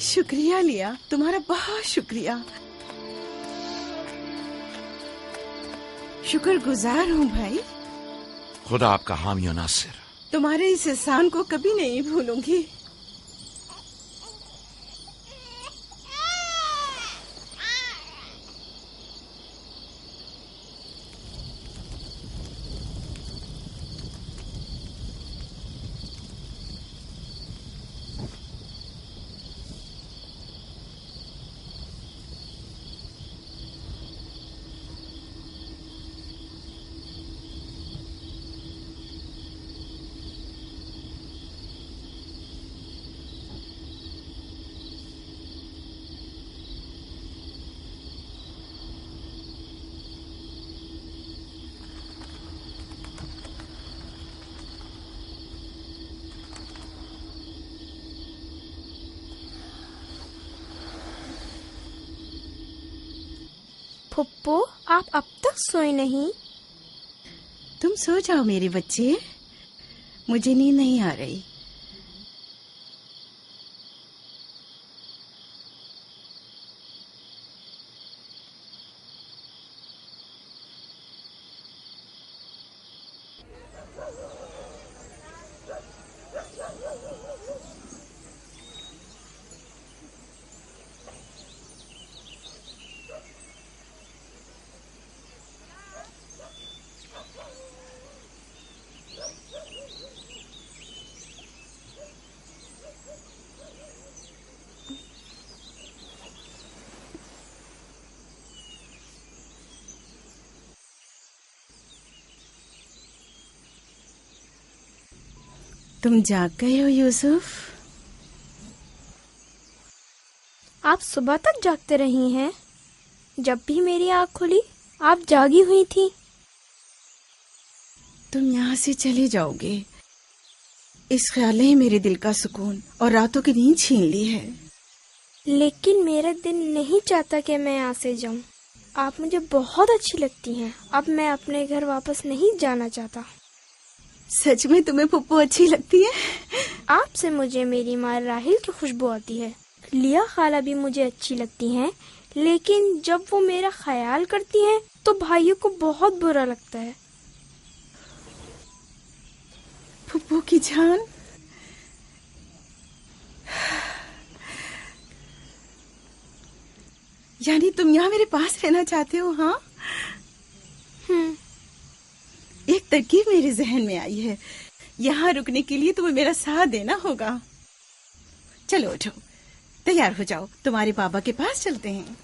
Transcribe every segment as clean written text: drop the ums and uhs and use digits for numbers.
شکریہ لیا، تمہارا بہت شکریہ، شکر گزار ہوں بھائی. خدا آپ کا حامی و ناصر. تمہارے اس احسان کو کبھی نہیں بھولوں گی. پھپھو آپ اب تک سوئے نہیں؟ تم سو جاؤ میرے بچے، مجھے نیند نہیں آ رہی. تم جاگ گئے ہو یوسف؟ آپ صبح تک جاگتے رہی ہیں؟ جب بھی میری آنکھ کھلی آپ جاگی ہوئی تھی. تم یہاں سے چلے جاؤ گے، اس خیال نے میرے دل کا سکون اور راتوں کی نیند چھین لی ہے. لیکن میرا دل نہیں چاہتا کہ میں یہاں سے جاؤں. آپ مجھے بہت اچھی لگتی ہیں. اب میں اپنے گھر واپس نہیں جانا چاہتا. سچ میں تمہیں پھپھو اچھی لگتی ہے؟ آپ سے مجھے میری ماں راہیل کی خوشبو آتی ہے. لیا خالہ بھی مجھے اچھی لگتی ہیں، لیکن جب وہ میرا خیال کرتی ہیں تو بھائیوں کو بہت برا لگتا ہے. پھپھو کی جان، یعنی تم یہاں میرے پاس رہنا چاہتے ہو؟ ہاں، ایک ترکیب میرے ذہن میں آئی ہے. یہاں رکنے کے لیے تمہیں میرا ساتھ دینا ہوگا. چلو اٹھو، تیار ہو جاؤ، تمہارے بابا کے پاس چلتے ہیں.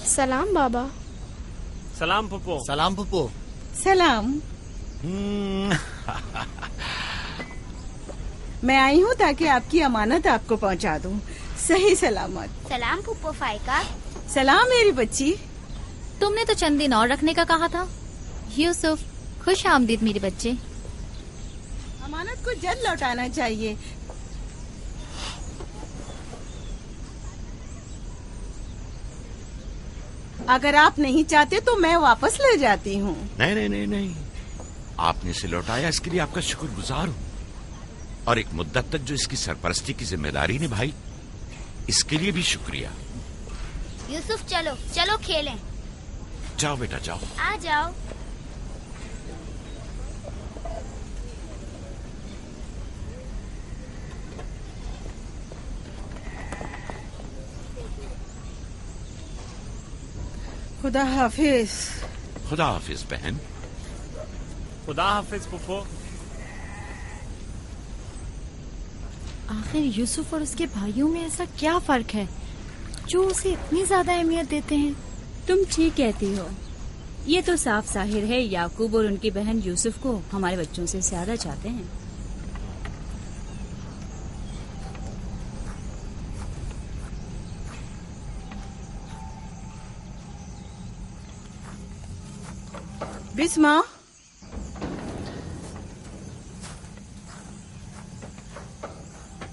سلام بابا. سلام پھپھو. سلام پھپھو. سلام. میں آئی ہوں تاکہ آپ کی امانت آپ کو پہنچا دوں صحیح سلامت. سلام پھپھو فائقہ. سلام میری بچی. تم نے تو چند دن اور رکھنے کا کہا تھا. یوسف، خوش آمدید میرے بچے. امانت کو جلد لوٹانا چاہیے. اگر آپ نہیں چاہتے تو میں واپس لے جاتی ہوں. نہیں نہیں نہیں نہیں، آپ نے اسے لوٹایا، اس کے لیے آپ کا شکر گزار ہوں. اور ایک مدت تک جو اس کی سرپرستی کی ذمہ داری نبھائی، اس کے لیے بھی شکریہ. یوسف چلو چلو کھیلیں. جاؤ بیٹا جاؤ. آ جاؤ. خدا حافظ. خدا حافظ بہن. خدا حافظ پھپھو. آخر یوسف اور اس کے بھائیوں میں ایسا کیا فرق ہے جو اسے اتنی زیادہ اہمیت دیتے ہیں؟ تم ٹھیک کہتی ہو. یہ تو صاف ظاہر ہے یعقوب اور ان کی بہن یوسف کو ہمارے بچوں سے زیادہ چاہتے ہیں. بسما،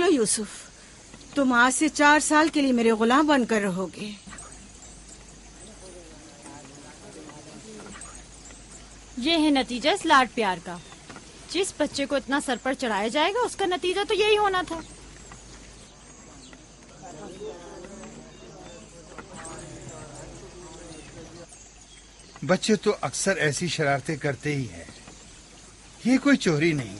چلو یوسف، تم آج سے 4 سال کے لیے میرے غلام بن کر رہو گے۔ یہ ہے نتیجہ اس لاڈ پیار کا۔ جس بچے کو اتنا سر پر چڑھایا جائے گا اس کا نتیجہ تو یہی ہونا تھا۔ بچے تو اکثر ایسی شرارتیں کرتے ہی ہیں، یہ کوئی چوری نہیں۔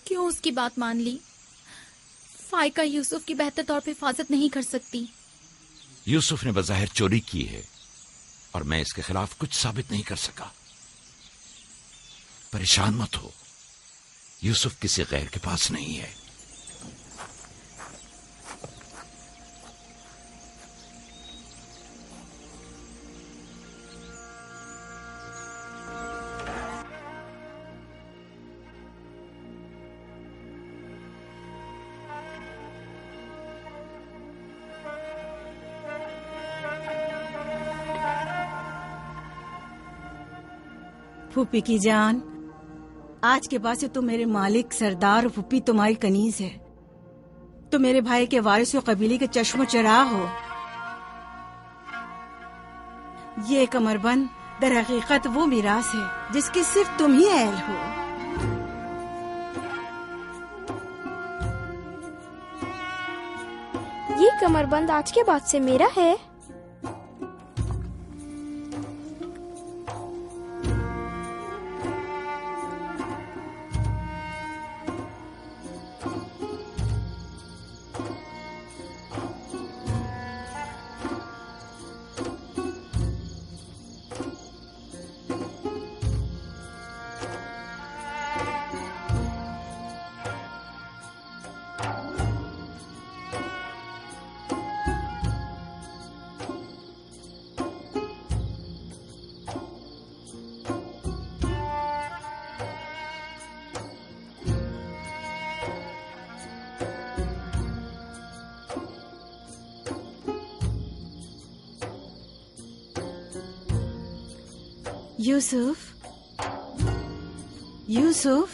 کیوں اس کی بات مان لی؟ فائقہ یوسف کی بہتر طور پہ حفاظت نہیں کر سکتی۔ یوسف نے بظاہر چوری کی ہے اور میں اس کے خلاف کچھ ثابت نہیں کر سکا۔ پریشان مت ہو، یوسف کسی غیر کے پاس نہیں ہے۔ پھوپھی کی جان، آج کے بعد سے تو میرے مالک سردار اور پھوپھی تمہاری کنیز ہے۔ تو میرے بھائی کے وارث و قبیلے کے چشم و چراغ ہو۔ یہ کمر بند در حقیقت وہ میراث ہے جس کی صرف تم ہی اہل ہو۔ یہ کمر بند آج کے بعد سے میرا ہے۔ یوسف، یوسف،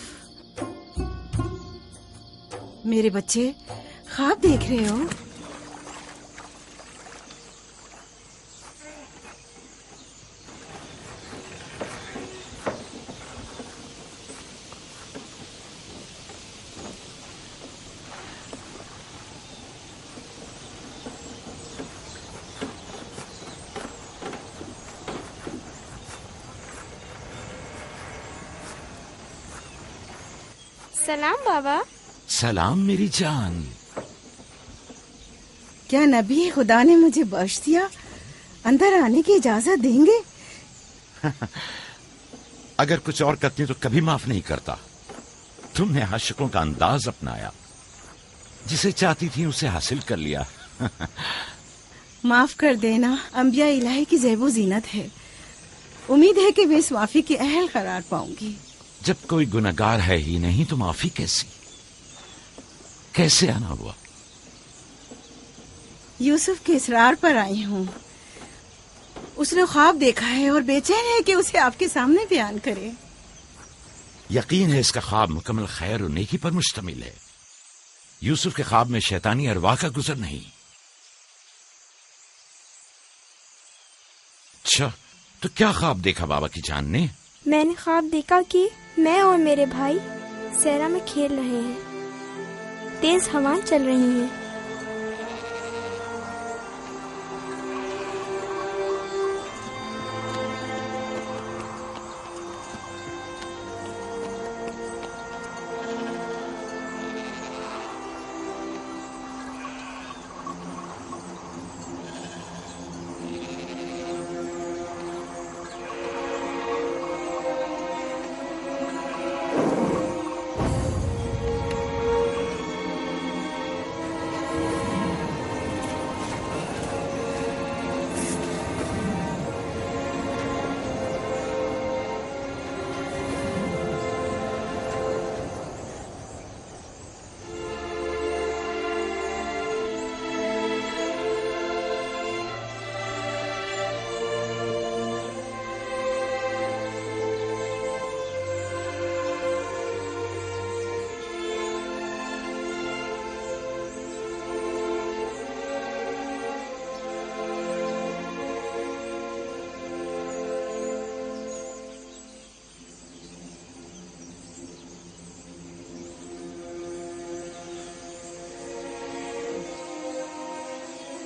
میرے بچے خواب دیکھ رہے ہو؟ سلام بابا۔ سلام میری جان۔ کیا نبی خدا نے مجھے بخش دیا؟ اندر آنے کی اجازت دیں گے؟ اگر کچھ اور کرتی تو کبھی معاف نہیں کرتا۔ تم نے عاشقوں کا انداز اپنایا، جسے چاہتی تھی اسے حاصل کر لیا۔ معاف کر دینا انبیاء الہی کی زیب و زینت ہے۔ امید ہے کہ میں اس معافی کی اہل قرار پاؤں گی۔ جب کوئی گنہگار ہے ہی نہیں تو معافی کیسے آنا ہوا؟ یوسف کے اصرار پر آئی ہوں۔ اس نے خواب دیکھا ہے اور بے چین ہے کہ اسے آپ کے سامنے بیان کرے۔ یقین ہے اس کا خواب مکمل خیر و نیکی پر مشتمل ہے۔ یوسف کے خواب میں شیطانی ارواح کا گزر نہیں۔ اچھا، تو کیا خواب دیکھا بابا کی جان نے؟ میں نے خواب دیکھا کہ میں اور میرے بھائی صحرا میں کھیل رہے ہیں، تیز ہوائیں چل رہی ہیں۔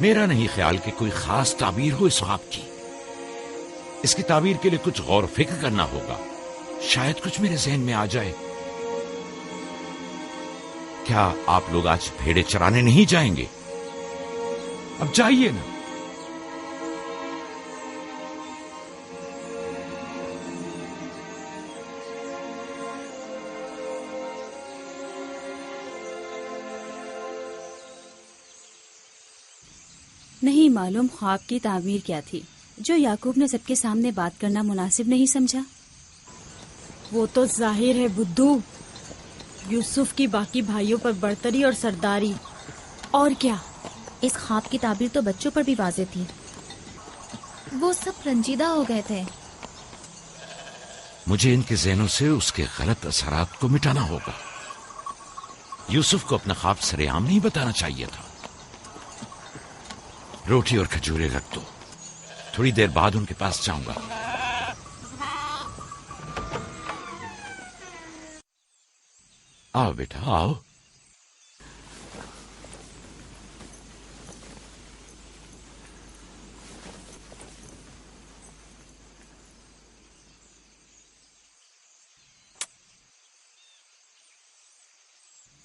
میرا نہیں خیال کہ کوئی خاص تعبیر ہو اس خواب کی. اس کی تعبیر کے لیے کچھ غور و فکر کرنا ہوگا. شاید کچھ میرے ذہن میں آ جائے. کیا آپ لوگ آج بھیڑے چرانے نہیں جائیں گے؟ اب جائیے نا. نہیں معلوم خواب کی تعبیر کیا تھی جو یعقوب نے سب کے سامنے بات کرنا مناسب نہیں سمجھا. وہ تو ظاہر ہے بدھو، یوسف کی باقی بھائیوں پر برتری اور سرداری. اور کیا؟ اس خواب کی تعبیر تو بچوں پر بھی واضح تھی. وہ سب رنجیدہ ہو گئے تھے. مجھے ان کے ذہنوں سے اس کے غلط اثرات کو مٹانا ہوگا. یوسف کو اپنا خواب سر عام نہیں بتانا چاہیے تھا. روٹی اور کھجورے رکھ دو، تھوڑی دیر بعد ان کے پاس جاؤں گا. آؤ بیٹا آؤ.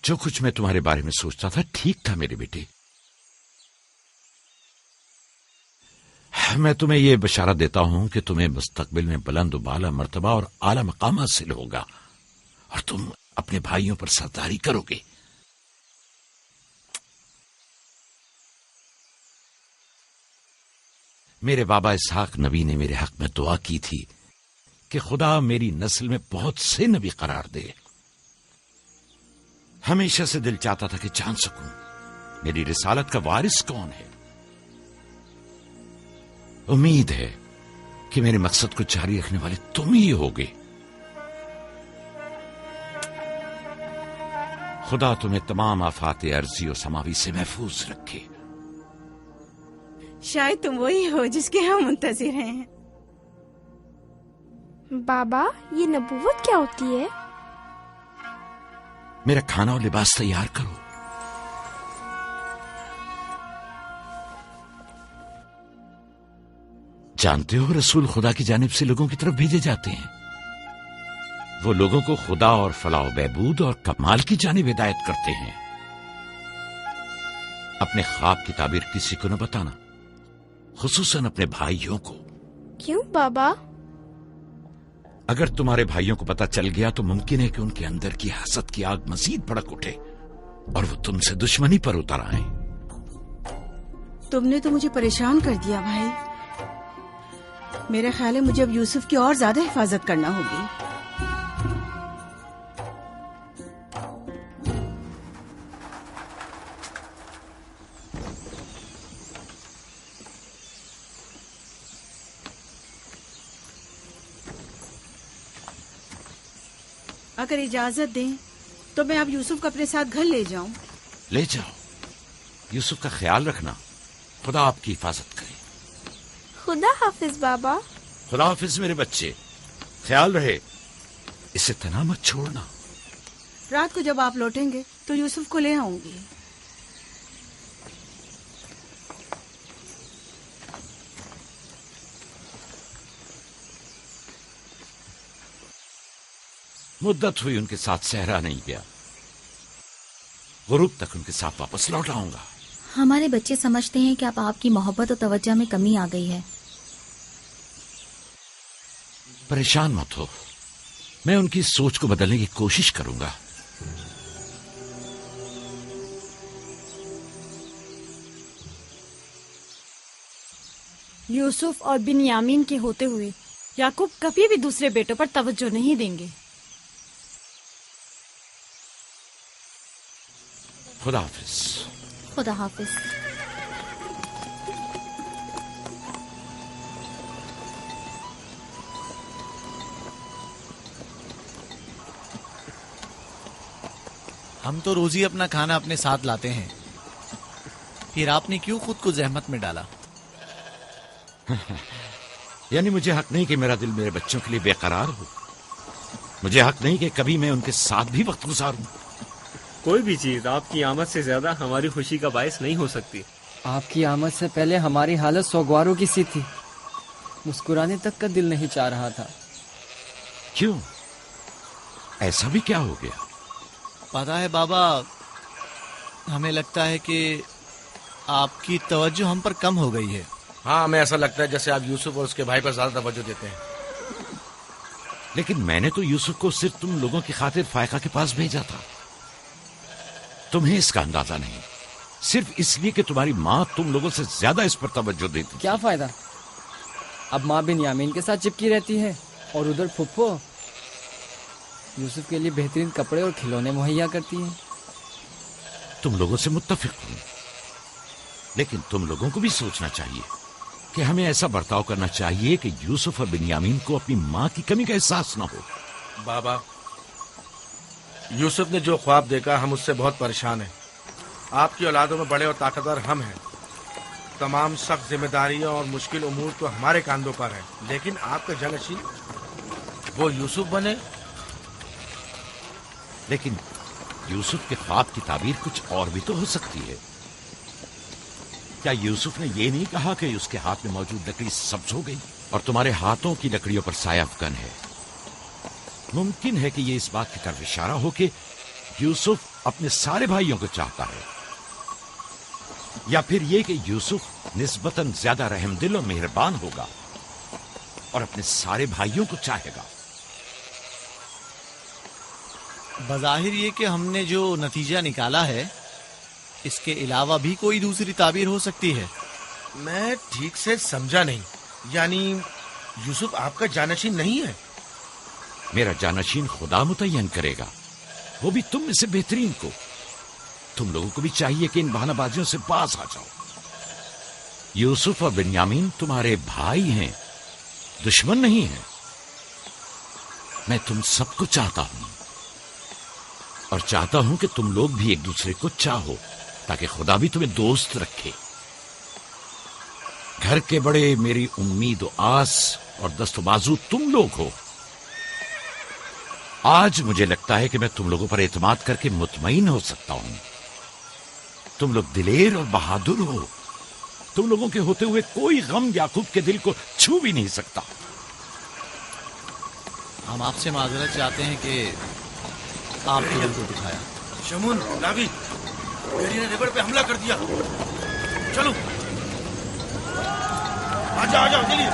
جو کچھ میں تمہارے بارے میں سوچتا تھا ٹھیک تھا میرے بیٹے. میں تمہیں یہ بشارت دیتا ہوں کہ تمہیں مستقبل میں بلند و بالا مرتبہ اور اعلی مقام حاصل ہوگا اور تم اپنے بھائیوں پر سرداری کرو گے. میرے بابا اسحاق نبی نے میرے حق میں دعا کی تھی کہ خدا میری نسل میں بہت سے نبی قرار دے. ہمیشہ سے دل چاہتا تھا کہ جان سکوں میری رسالت کا وارث کون ہے. امید ہے کہ میرے مقصد کو جاری رکھنے والے تم ہی ہوگے. خدا تمہیں تمام آفات ارضی و سماوی سے محفوظ رکھے. شاید تم وہی ہو جس کے ہم منتظر ہیں. بابا یہ نبوت کیا ہوتی ہے؟ میرا کھانا اور لباس تیار کرو. جانتے ہو رسول خدا کی جانب سے لوگوں کی طرف بھیجے جاتے ہیں. وہ لوگوں کو خدا اور فلاح و بہبود اور کمال کی جانب ہدایت کرتے ہیں. اپنے خواب کی تعبیر کسی کو نہ بتانا، خصوصاً اپنے بھائیوں کو. کیوں بابا؟ اگر تمہارے بھائیوں کو پتہ چل گیا تو ممکن ہے کہ ان کے اندر کی حسد کی آگ مزید بھڑک اٹھے اور وہ تم سے دشمنی پر اتر آئیں. تم نے تو مجھے پریشان کر دیا بھائی. میرا خیال ہے مجھے اب یوسف کی اور زیادہ حفاظت کرنا ہوگی. اگر اجازت دیں تو میں اب یوسف کو اپنے ساتھ گھر لے جاؤں. لے جاؤ. یوسف کا خیال رکھنا. خدا آپ کی حفاظت کرے. خدا حافظ بابا. خدا حافظ میرے بچے. خیال رہے. اسے تنہا مت چھوڑنا. رات کو جب آپ لوٹیں گے تو یوسف کو لے آؤں گی. مدت ہوئی ان کے ساتھ صحرا نہیں گیا. غروب تک ان کے ساتھ واپس لوٹ آؤں گا. ہمارے بچے سمجھتے ہیں کہ اب آپ کی محبت اور توجہ میں کمی آ گئی ہے. پریشان مت ہو، میں ان کی سوچ کو بدلنے کی کوشش کروں گا. یوسف اور بنیامین کے ہوتے ہوئے یعقوب کبھی بھی دوسرے بیٹوں پر توجہ نہیں دیں گے. خدا حافظ. خدا حافظ. ہم تو روزی اپنا کھانا اپنے ساتھ لاتے ہیں، پھر آپ نے کیوں خود کو زحمت میں ڈالا؟ یعنی مجھے حق نہیں کہ میرا دل میرے بچوں کے لیے بے قرار ہو. مجھے حق نہیں کہ کبھی میں ان کے ساتھ بھی وقت گزاروں. کوئی بھی چیز آپ کی آمد سے زیادہ ہماری خوشی کا باعث نہیں ہو سکتی. آپ کی آمد سے پہلے ہماری حالت سوگواروں کی سی تھی. مسکرانے تک کا دل نہیں چاہ رہا تھا. کیوں؟ ایسا بھی کیا ہو گیا؟ پتا ہے بابا، ہمیں لگتا ہے کہ آپ کی توجہ ہم پر کم ہو گئی ہے. ہاں ہمیں ایسا لگتا ہے جیسے آپ یوسف اور اس کے بھائی پر زیادہ توجہ دیتے ہیں. لیکن میں نے تو یوسف کو صرف تم لوگوں کی خاطر فائقہ کے پاس بھیجا تھا. تمہیں اس کا اندازہ نہیں، صرف اس لیے کہ تمہاری ماں تم لوگوں سے زیادہ اس پر توجہ دیتی. کیا فائدہ؟ اب ماں بنیامین کے ساتھ چپکی رہتی ہے اور ادھر پھپھو یوسف کے لیے بہترین کپڑے اور کھلونے مہیا کرتی ہیں. تم لوگوں سے متفق ہوں، لیکن تم لوگوں کو بھی سوچنا چاہیے کہ ہمیں ایسا برتاؤ کرنا چاہیے کہ یوسف اور بنیامین کو اپنی ماں کی کمی کا احساس نہ ہو. بابا، یوسف نے جو خواب دیکھا ہم اس سے بہت پریشان ہیں. آپ کی اولادوں میں بڑے اور طاقتور ہم ہیں. تمام سخت ذمہ داریاں اور مشکل امور تو ہمارے کاندھوں پر ہیں، لیکن آپ کا جانشین وہ یوسف بنے. لیکن یوسف کے خواب کی تعبیر کچھ اور بھی تو ہو سکتی ہے. کیا یوسف نے یہ نہیں کہا کہ اس کے ہاتھ میں موجود لکڑی سبز ہو گئی اور تمہارے ہاتھوں کی لکڑیوں پر سایہ افکن ہے؟ ممکن ہے کہ یہ اس بات کی طرف اشارہ ہو کہ یوسف اپنے سارے بھائیوں کو چاہتا ہے، یا پھر یہ کہ یوسف نسبتاً زیادہ رحم دل اور مہربان ہوگا اور اپنے سارے بھائیوں کو چاہے گا. بظاہر یہ کہ ہم نے جو نتیجہ نکالا ہے اس کے علاوہ بھی کوئی دوسری تعبیر ہو سکتی ہے. میں ٹھیک سے سمجھا نہیں. یعنی یوسف آپ کا جانشین نہیں ہے؟ میرا جانشین خدا متعین کرے گا، وہ بھی تم میں سے بہترین کو. تم لوگوں کو بھی چاہیے کہ ان بہانہ بازیوں سے باز آ جاؤ. یوسف اور بنیامین تمہارے بھائی ہیں، دشمن نہیں ہیں. میں تم سب کو چاہتا ہوں اور چاہتا ہوں کہ تم لوگ بھی ایک دوسرے کو چاہو تاکہ خدا بھی تمہیں دوست رکھے. گھر کے بڑے میری امید و آس اور دست و بازو تم لوگ ہو. آج مجھے لگتا ہے کہ میں تم لوگوں پر اعتماد کر کے مطمئن ہو سکتا ہوں. تم لوگ دلیر اور بہادر ہو. تم لوگوں کے ہوتے ہوئے کوئی غم یعقوب کے دل کو چھو بھی نہیں سکتا. ہم آپ سے معذرت چاہتے ہیں کہ آپ کے دل کو دکھایا. شمون، ناوی، میری نے ریبڑ پہ حملہ کر دیا. چلو آ جاؤ چلیے.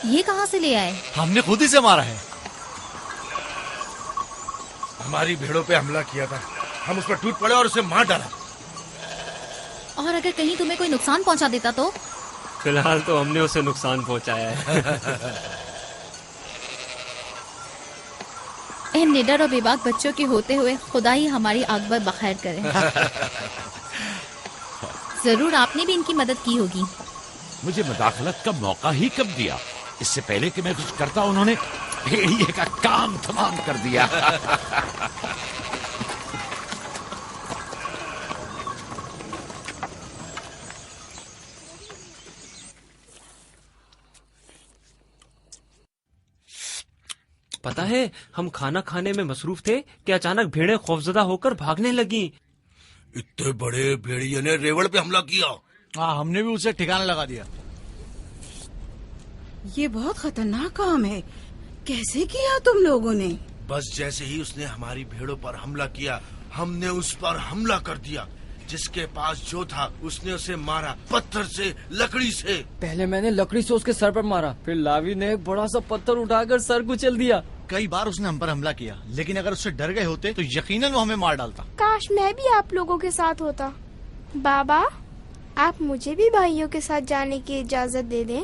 یہ کہاں سے لے آئے؟ ہم نے خود ہی سے مارا ہے. ہماری بھیڑوں پہ حملہ کیا تھا، ہم اس پر ٹوٹ پڑے اور اسے مار ڈالا. اور اگر کہیں تمہیں کوئی نقصان پہنچا دیتا تو؟ فی الحال تو ہم نے اسے نقصان پہنچایا ہے. ان نڈر اور بے باک بچوں کے ہوتے ہوئے خدا ہی ہماری عاقبت بخیر کرے. ضرور آپ نے بھی ان کی مدد کی ہوگی. مجھے مداخلت کا موقع ہی کب دیا؟ اس سے پہلے کہ میں کچھ کرتا انہوں نے بھیڑیے کا کام تمام کر دیا. پتا ہے ہم کھانا کھانے میں مصروف تھے کہ اچانک بھیڑیں خوفزدہ ہو کر بھاگنے لگیں. اتنے بڑے بھیڑیے نے ریوڑ پہ حملہ کیا. ہاں، ہم نے بھی اسے ٹھکانے لگا دیا. یہ بہت خطرناک کام ہے. کیسے کیا تم لوگوں نے؟ بس جیسے ہی اس نے ہماری بھیڑوں پر حملہ کیا ہم نے اس پر حملہ کر دیا. جس کے پاس جو تھا اس نے اسے مارا، پتھر سے، لکڑی سے. پہلے میں نے لکڑی سے اس کے سر پر مارا، پھر لاوی نے ایک بڑا سا پتھر اٹھا کر سر کچل دیا. کئی بار اس نے ہم پر حملہ کیا، لیکن اگر اس سے ڈر گئے ہوتے تو یقیناً وہ ہمیں مار ڈالتا. کاش میں بھی آپ لوگوں کے ساتھ ہوتا. بابا، آپ مجھے بھی بھائیوں کے ساتھ جانے کی اجازت دے دیں.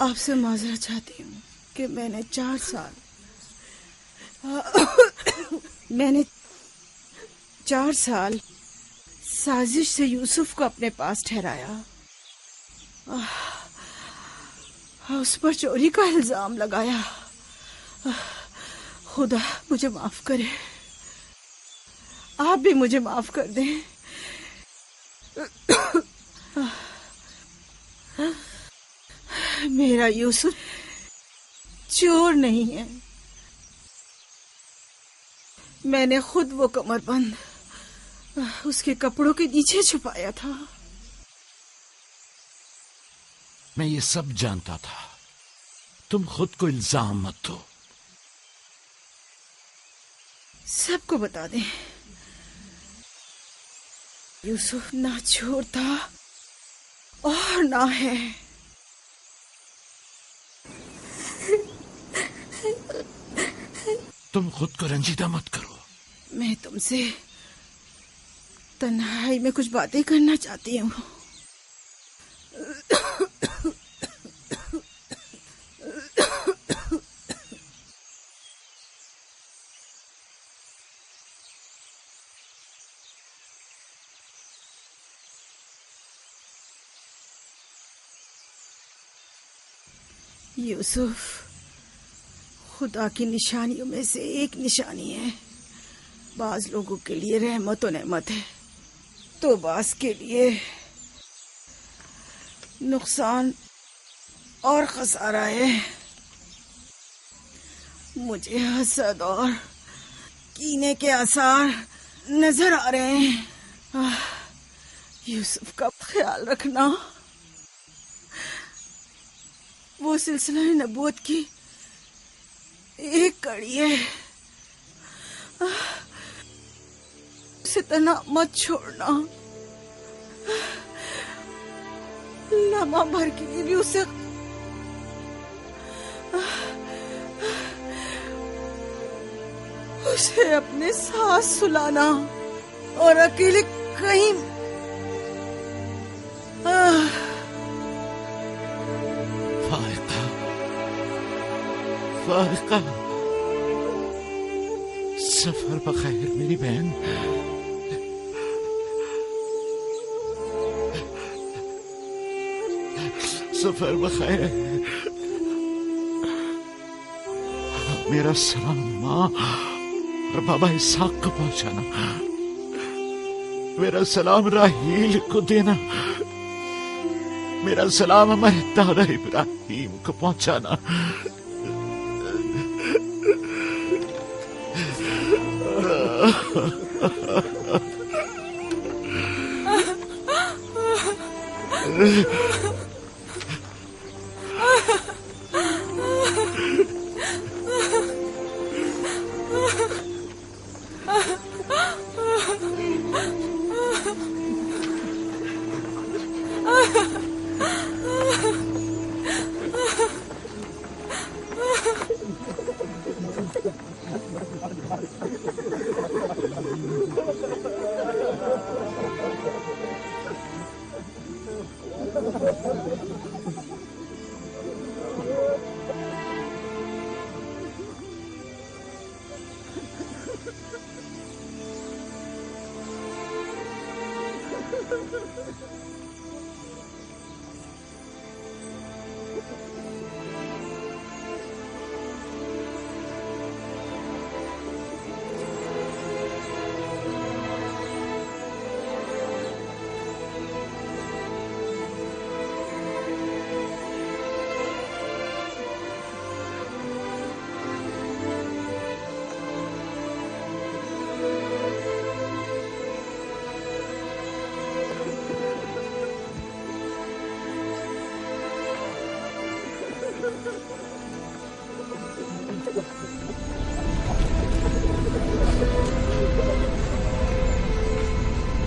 آپ سے معذرت چاہتی ہوں کہ میں نے 4 سال سازش سے یوسف کو اپنے پاس ٹھہرایا، اس پر چوری کا الزام لگایا۔ خدا مجھے معاف کرے، آپ بھی مجھے معاف کر دیں۔ میرا یوسف چور نہیں ہے، میں نے خود وہ کمر بند اس کے کپڑوں کے نیچے چھپایا تھا۔ میں یہ سب جانتا تھا، تم خود کو الزام مت دو۔ سب کو بتا دیں، یوسف نہ چور تھا اور نہ ہے۔ تم خود کو رنجیدہ مت کرو۔ میں تم سے تنہائی میں کچھ باتیں کرنا چاہتی ہوں۔ یوسف خدا کی نشانیوں میں سے ایک نشانی ہے۔ بعض لوگوں کے لیے رحمت و نعمت ہے تو بعض کے لیے نقصان اور خسارہ ہے۔ مجھے حسد اور کینے کے آثار نظر آ رہے ہیں۔ یوسف کا خیال رکھنا، وہ سلسلہ نبوت کی ایک کڑی ہے، اسے تنہا مت چھوڑنا۔ لمحہ بھر کے لیے بھی اسے اپنے ساتھ سلانا اور اکیلے کہیں فارقہ، سفر بخیر میری بہن۔ سفر بخیر۔ میرا سلام ماں اور بابا اسحاق کو پہنچانا، میرا سلام راہیل کو دینا، میرا سلام ہمارے دادا ابراہیم کو پہنچانا۔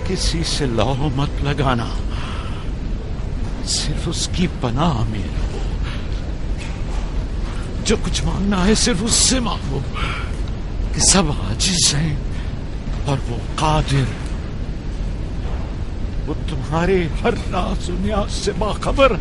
کسی سے لو مت لگانا، صرف اس کی پناہ میں رہو۔ جو کچھ مانگنا ہے صرف اس سے مانگو کہ سب عاجز ہیں اور وہ قادر، وہ تمہارے ہر راز و نیاز سے باخبر